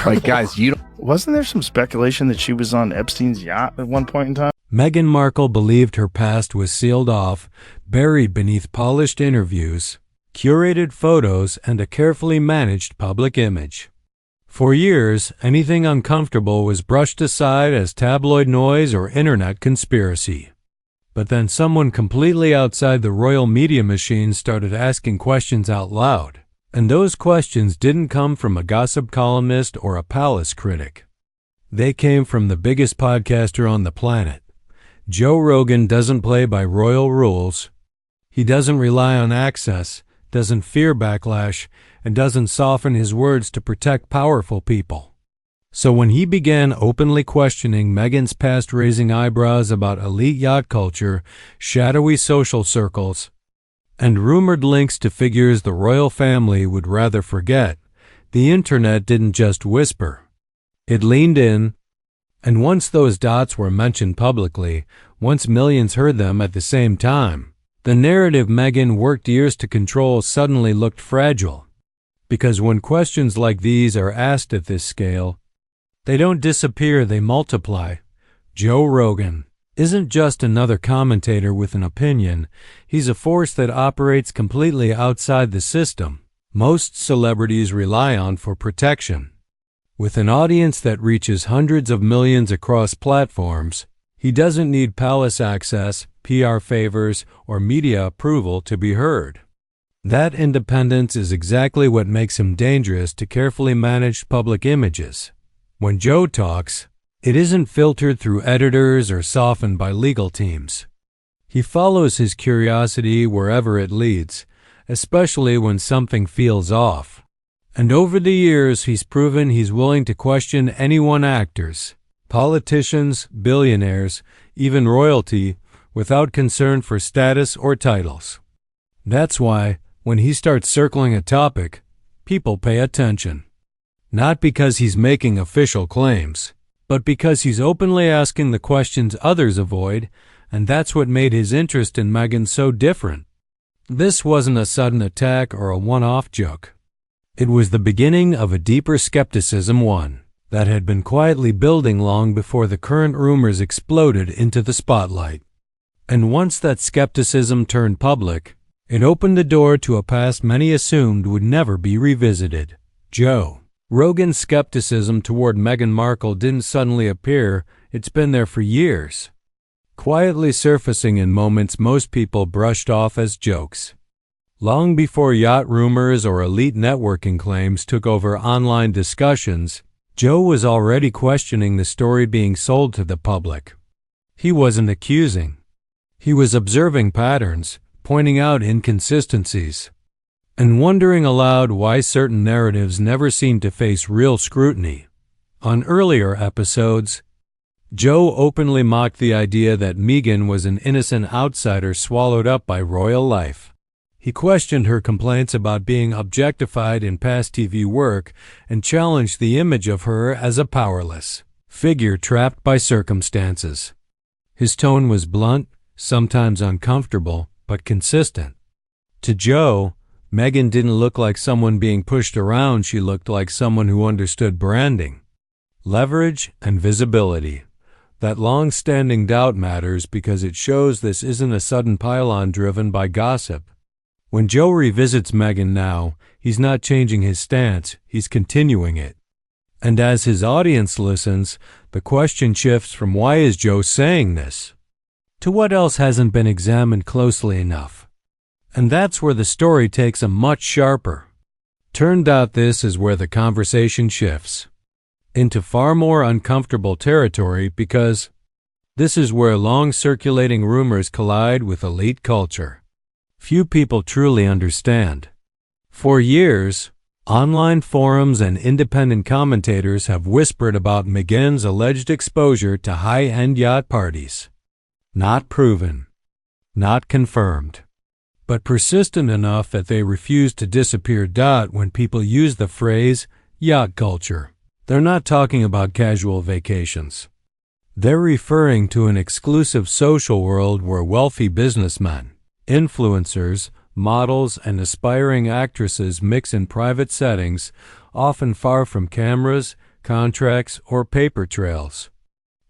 Like, guys, you don't... Wasn't there some speculation that she was on Epstein's yacht at one point in time? Meghan Markle believed her past was sealed off, buried beneath polished interviews, curated photos, and a carefully managed public image. For years, anything uncomfortable was brushed aside as tabloid noise or internet conspiracy. But then someone completely outside the royal media machine started asking questions out loud. And those questions didn't come from a gossip columnist or a palace critic. They came from the biggest podcaster on the planet. Joe Rogan doesn't play by royal rules. He doesn't rely on access, doesn't fear backlash, and doesn't soften his words to protect powerful people. So when he began openly questioning Meghan's past, raising eyebrows about elite yacht culture, shadowy social circles, and rumored links to figures the royal family would rather forget, the internet didn't just whisper. It leaned in, and once those dots were mentioned publicly, once millions heard them at the same time, the narrative Meghan worked years to control suddenly looked fragile. Because when questions like these are asked at this scale, they don't disappear, they multiply. Joe Rogan isn't just another commentator with an opinion. He's a force that operates completely outside the system most celebrities rely on for protection. With an audience that reaches hundreds of millions across platforms, he doesn't need palace access, PR favors, or media approval to be heard. That independence is exactly what makes him dangerous to carefully managed public images. When Joe talks, it isn't filtered through editors or softened by legal teams. He follows his curiosity wherever it leads, especially when something feels off. And over the years, he's proven he's willing to question anyone, actors, politicians, billionaires, even royalty, without concern for status or titles. That's why, when he starts circling a topic, people pay attention. Not because he's making official claims, but because he's openly asking the questions others avoid, and that's what made his interest in Meghan so different. This wasn't a sudden attack or a one-off joke. It was the beginning of a deeper skepticism, one that had been quietly building long before the current rumors exploded into the spotlight. And once that skepticism turned public, it opened the door to a past many assumed would never be revisited. Joe Rogan's skepticism toward Meghan Markle didn't suddenly appear, it's been there for years, quietly surfacing in moments most people brushed off as jokes. Long before yacht rumors or elite networking claims took over online discussions, Joe was already questioning the story being sold to the public. He wasn't accusing. He was observing patterns, pointing out inconsistencies, and wondering aloud why certain narratives never seemed to face real scrutiny. On earlier episodes, Joe openly mocked the idea that Meghan was an innocent outsider swallowed up by royal life. He questioned her complaints about being objectified in past TV work and challenged the image of her as a powerless figure trapped by circumstances. His tone was blunt, sometimes uncomfortable, but consistent. To Joe, Meghan didn't look like someone being pushed around, she looked like someone who understood branding, leverage, and visibility. That long-standing doubt matters because it shows this isn't a sudden pile-on driven by gossip. When Joe revisits Meghan now, he's not changing his stance, he's continuing it. And as his audience listens, the question shifts from why is Joe saying this to what else hasn't been examined closely enough. And that's where the story takes a much sharper. Turned out this is where the conversation shifts into far more uncomfortable territory because this is where long-circulating rumors collide with elite culture. Few people truly understand. For years, online forums and independent commentators have whispered about Meghan's alleged exposure to high-end yacht parties. Not proven, not confirmed, but persistent enough that they refuse to disappear. When people use the phrase yacht culture, they're not talking about casual vacations. They're referring to an exclusive social world where wealthy businessmen, influencers, models, and aspiring actresses mix in private settings, often far from cameras, contracts, or paper trails.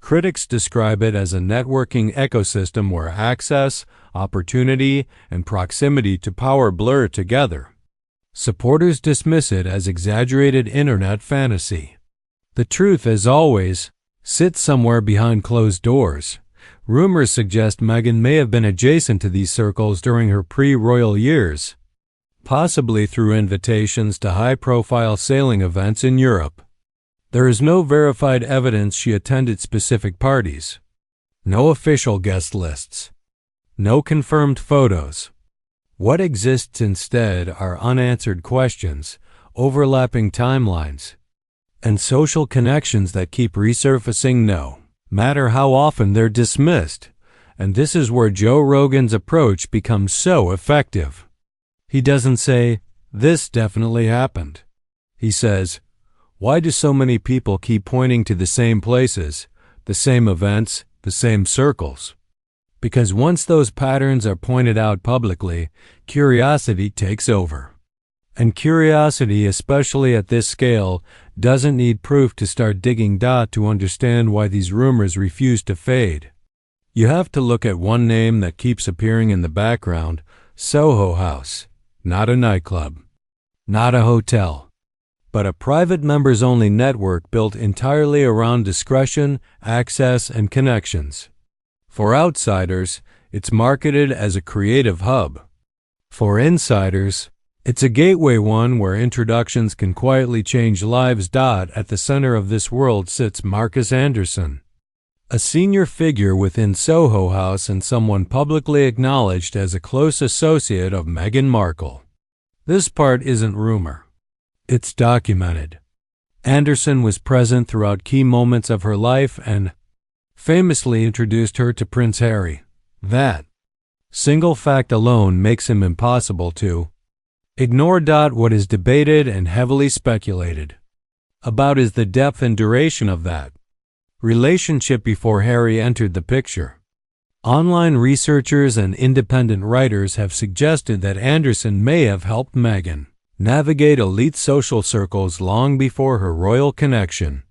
Critics describe it as a networking ecosystem where access, opportunity, and proximity to power blur together. Supporters dismiss it as exaggerated internet fantasy. The truth, as always, sits somewhere behind closed doors. Rumors suggest Meghan may have been adjacent to these circles during her pre-royal years, possibly through invitations to high-profile sailing events in Europe. There is no verified evidence she attended specific parties. No official guest lists. No confirmed photos. What exists instead are unanswered questions, overlapping timelines, and social connections that keep resurfacing no matter how often they're dismissed. And this is where Joe Rogan's approach becomes so effective. He doesn't say, "This definitely happened." He says, "Why do so many people keep pointing to the same places, the same events, the same circles?" Because once those patterns are pointed out publicly, curiosity takes over. And curiosity, especially at this scale, doesn't need proof to start digging to understand why these rumors refuse to fade. You have to look at one name that keeps appearing in the background: Soho House. Not a nightclub. Not a hotel. But a private members-only network built entirely around discretion, access, and connections. For outsiders, it's marketed as a creative hub. For insiders, it's a gateway one where introductions can quietly change lives. At the center of this world sits Marcus Anderson, a senior figure within Soho House and someone publicly acknowledged as a close associate of Meghan Markle. This part isn't rumor. It's documented. Anderson was present throughout key moments of her life and famously introduced her to Prince Harry. That single fact alone makes him impossible to ignore. What is debated and heavily speculated about is the depth and duration of that relationship before Harry entered the picture. Online researchers and independent writers have suggested that Anderson may have helped Meghan navigate elite social circles long before her royal connection,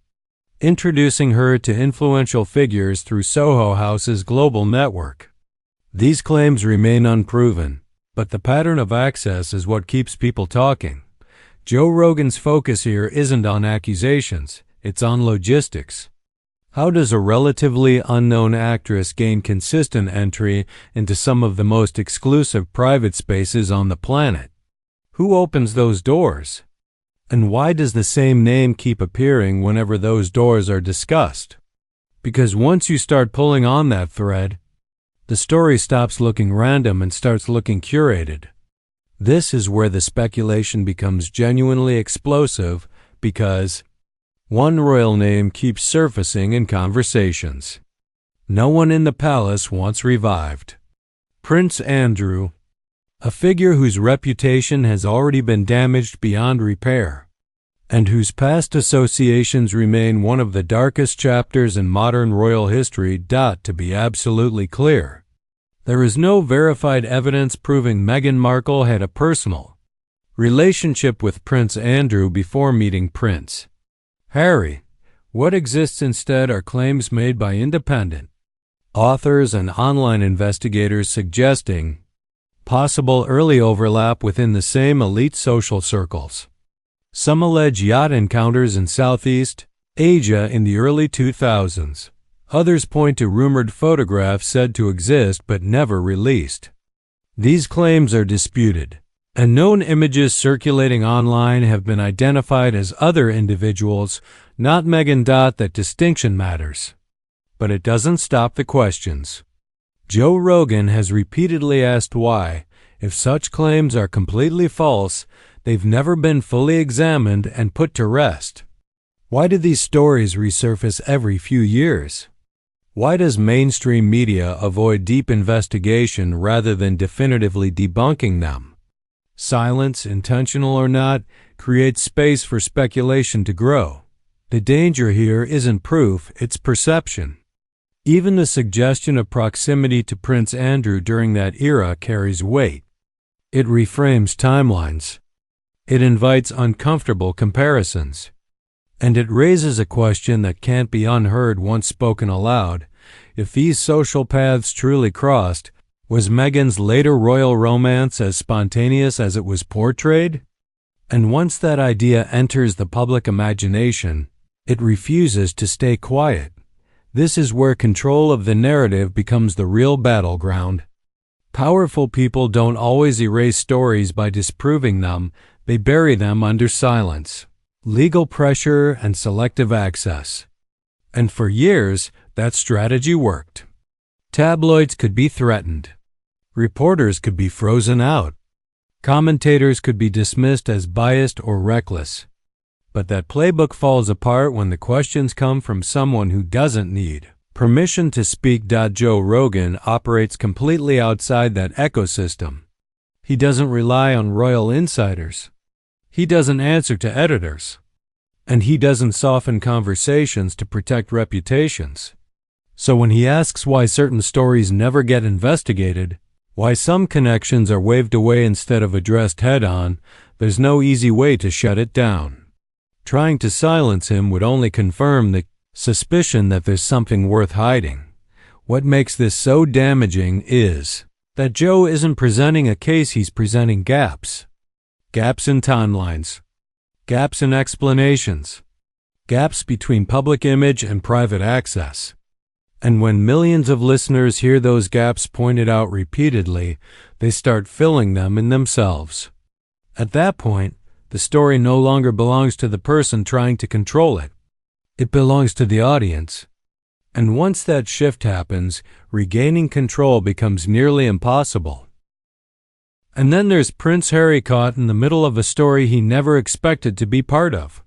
introducing her to influential figures through Soho House's global network. These claims remain unproven, but the pattern of access is what keeps people talking. Joe Rogan's focus here isn't on accusations, it's on logistics. How does a relatively unknown actress gain consistent entry into some of the most exclusive private spaces on the planet? Who opens those doors? And why does the same name keep appearing whenever those doors are discussed? Because once you start pulling on that thread, the story stops looking random and starts looking curated. This is where the speculation becomes genuinely explosive, because one royal name keeps surfacing in conversations. No one in the palace wants revived. Prince Andrew, a figure whose reputation has already been damaged beyond repair, and whose past associations remain one of the darkest chapters in modern royal history. To be absolutely clear, there is no verified evidence proving Meghan Markle had a personal relationship with Prince Andrew before meeting Prince Harry. What exists instead are claims made by independent authors and online investigators suggesting possible early overlap within the same elite social circles. Some allege yacht encounters in Southeast Asia in the early 2000s. Others point to rumored photographs said to exist but never released. These claims are disputed, and known images circulating online have been identified as other individuals, not Meghan. That distinction matters. But it doesn't stop the questions. Joe Rogan has repeatedly asked why, if such claims are completely false, they've never been fully examined and put to rest. Why do these stories resurface every few years? Why does mainstream media avoid deep investigation rather than definitively debunking them? Silence, intentional or not, creates space for speculation to grow. The danger here isn't proof, it's perception. Even the suggestion of proximity to Prince Andrew during that era carries weight. It reframes timelines. It invites uncomfortable comparisons. And it raises a question that can't be unheard once spoken aloud. If these social paths truly crossed, was Meghan's later royal romance as spontaneous as it was portrayed? And once that idea enters the public imagination, it refuses to stay quiet. This is where control of the narrative becomes the real battleground. Powerful people don't always erase stories by disproving them, they bury them under silence, legal pressure, and selective access. And for years, that strategy worked. Tabloids could be threatened. Reporters could be frozen out. Commentators could be dismissed as biased or reckless. But that playbook falls apart when the questions come from someone who doesn't need permission to speak. Joe Rogan operates completely outside that ecosystem. He doesn't rely on royal insiders. He doesn't answer to editors. And he doesn't soften conversations to protect reputations. So when he asks why certain stories never get investigated, why some connections are waved away instead of addressed head-on, there's no easy way to shut it down. Trying to silence him would only confirm the suspicion that there's something worth hiding. What makes this so damaging is that Joe isn't presenting a case, he's presenting gaps. Gaps in timelines. Gaps in explanations. Gaps between public image and private access. And when millions of listeners hear those gaps pointed out repeatedly, they start filling them in themselves. At that point, the story no longer belongs to the person trying to control it. It belongs to the audience. And once that shift happens, regaining control becomes nearly impossible. And then there's Prince Harry caught in the middle of a story he never expected to be part of.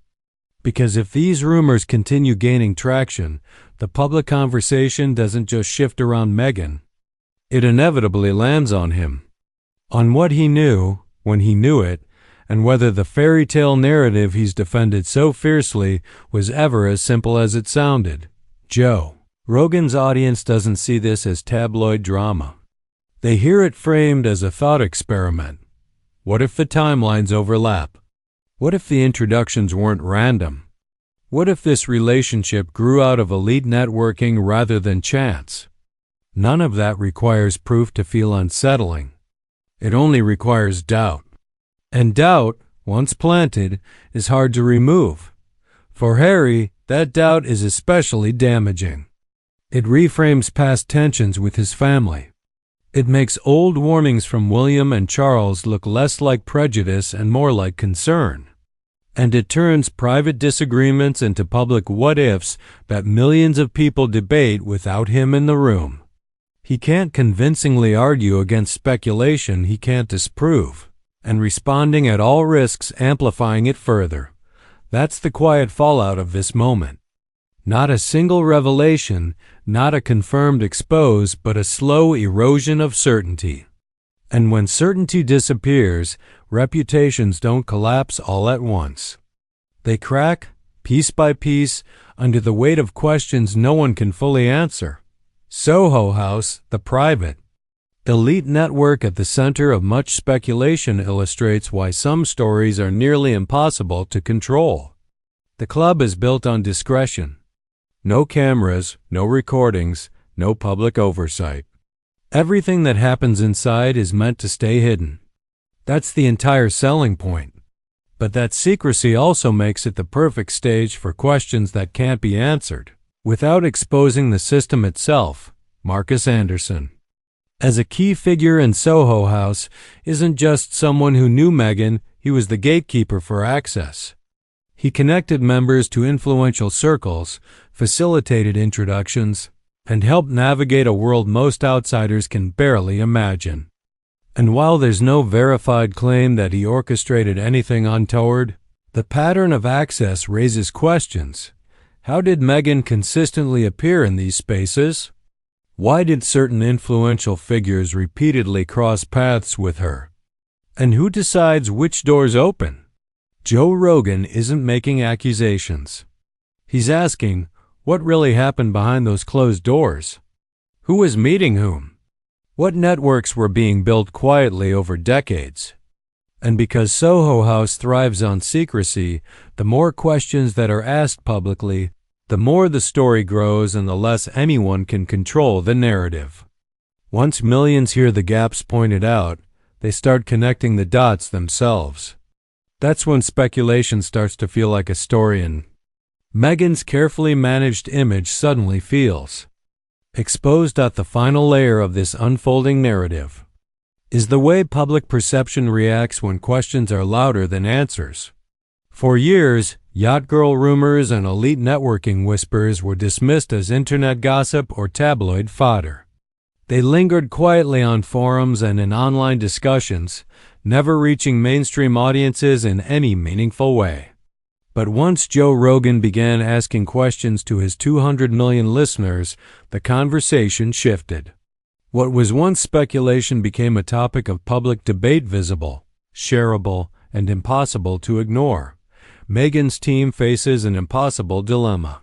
Because if these rumors continue gaining traction, the public conversation doesn't just shift around Meghan. It inevitably lands on him. On what he knew, when he knew it, and whether the fairy tale narrative he's defended so fiercely was ever as simple as it sounded. Joe Rogan's audience doesn't see this as tabloid drama. They hear it framed as a thought experiment. What if the timelines overlap? What if the introductions weren't random? What if this relationship grew out of elite networking rather than chance? None of that requires proof to feel unsettling. It only requires doubt. And doubt, once planted, is hard to remove. For Harry, that doubt is especially damaging. It reframes past tensions with his family. It makes old warnings from William and Charles look less like prejudice and more like concern. And it turns private disagreements into public what-ifs that millions of people debate without him in the room. He can't convincingly argue against speculation he can't disprove, and responding at all risks amplifying it further. That's the quiet fallout of this moment. Not a single revelation, not a confirmed expose, but a slow erosion of certainty. And when certainty disappears, reputations don't collapse all at once. They crack, piece by piece, under the weight of questions no one can fully answer. Soho House, the private, elite network at the center of much speculation, illustrates why some stories are nearly impossible to control. The club is built on discretion. No cameras, no recordings, no public oversight. Everything that happens inside is meant to stay hidden. That's the entire selling point. But that secrecy also makes it the perfect stage for questions that can't be answered, without exposing the system itself. Marcus Anderson, as a key figure in Soho House, isn't just someone who knew Meghan, he was the gatekeeper for access. He connected members to influential circles, facilitated introductions, and helped navigate a world most outsiders can barely imagine. And while there's no verified claim that he orchestrated anything untoward, the pattern of access raises questions. How did Meghan consistently appear in these spaces? Why did certain influential figures repeatedly cross paths with her? And who decides which doors open? Joe Rogan isn't making accusations. He's asking, what really happened behind those closed doors? Who was meeting whom? What networks were being built quietly over decades? And because Soho House thrives on secrecy, the more questions that are asked publicly, the more the story grows and the less anyone can control the narrative. Once millions hear the gaps pointed out, they start connecting the dots themselves. That's when speculation starts to feel like a story, and Meghan's carefully managed image suddenly feels exposed at the final layer of this unfolding narrative. Is the way public perception reacts when questions are louder than answers. For years, yacht girl rumors and elite networking whispers were dismissed as internet gossip or tabloid fodder. They lingered quietly on forums and in online discussions, never reaching mainstream audiences in any meaningful way. But once Joe Rogan began asking questions to his 200 million listeners, the conversation shifted. What was once speculation became a topic of public debate, visible, shareable, and impossible to ignore. Meghan's team faces an impossible dilemma.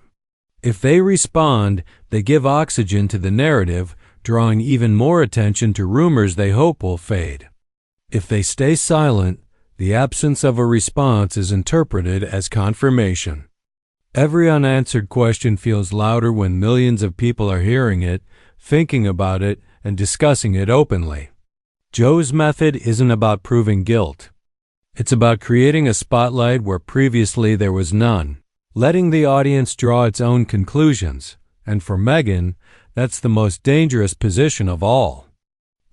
If they respond, they give oxygen to the narrative, drawing even more attention to rumors they hope will fade. If they stay silent, the absence of a response is interpreted as confirmation. Every unanswered question feels louder when millions of people are hearing it, thinking about it, and discussing it openly. Joe's method isn't about proving guilt. It's about creating a spotlight where previously there was none, letting the audience draw its own conclusions, and for Meghan, that's the most dangerous position of all.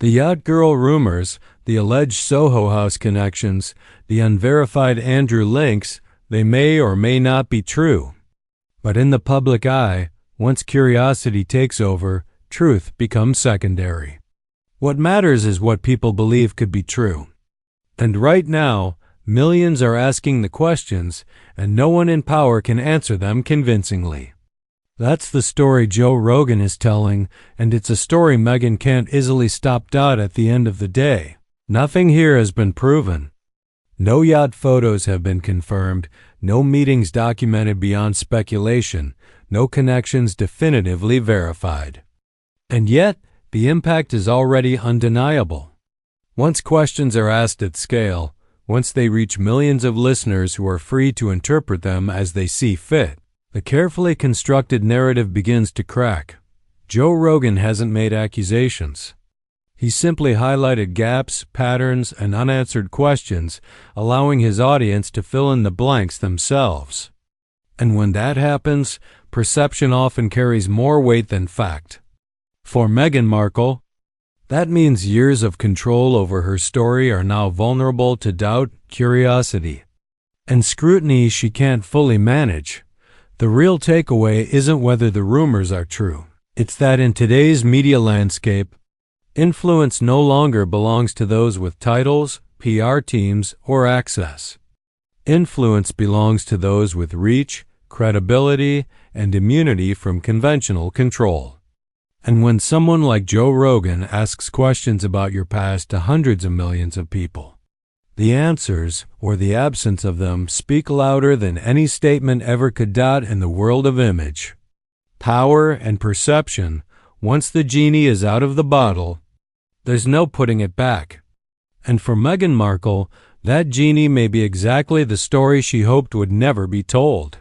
The yacht girl rumors, the alleged Soho House connections, the unverified Andrew links, they may or may not be true. But in the public eye, once curiosity takes over, truth becomes secondary. What matters is what people believe could be true. And right now, millions are asking the questions, and no one in power can answer them convincingly. That's the story Joe Rogan is telling, and it's a story Meghan can't easily stop. At the end of the day, nothing here has been proven. No yacht photos have been confirmed, no meetings documented beyond speculation, no connections definitively verified. And yet, the impact is already undeniable. Once questions are asked at scale, once they reach millions of listeners who are free to interpret them as they see fit, the carefully constructed narrative begins to crack. Joe Rogan hasn't made accusations. He simply highlighted gaps, patterns, and unanswered questions, allowing his audience to fill in the blanks themselves. And when that happens, perception often carries more weight than fact. For Meghan Markle, that means years of control over her story are now vulnerable to doubt, curiosity, and scrutiny she can't fully manage. The real takeaway isn't whether the rumors are true. It's that in today's media landscape, influence no longer belongs to those with titles, PR teams, or access. Influence belongs to those with reach, credibility, and immunity from conventional control. And when someone like Joe Rogan asks questions about your past to hundreds of millions of people, the answers, or the absence of them, speak louder than any statement ever could. In the world of image, power, and perception, once the genie is out of the bottle, there's no putting it back. And for Meghan Markle, that genie may be exactly the story she hoped would never be told.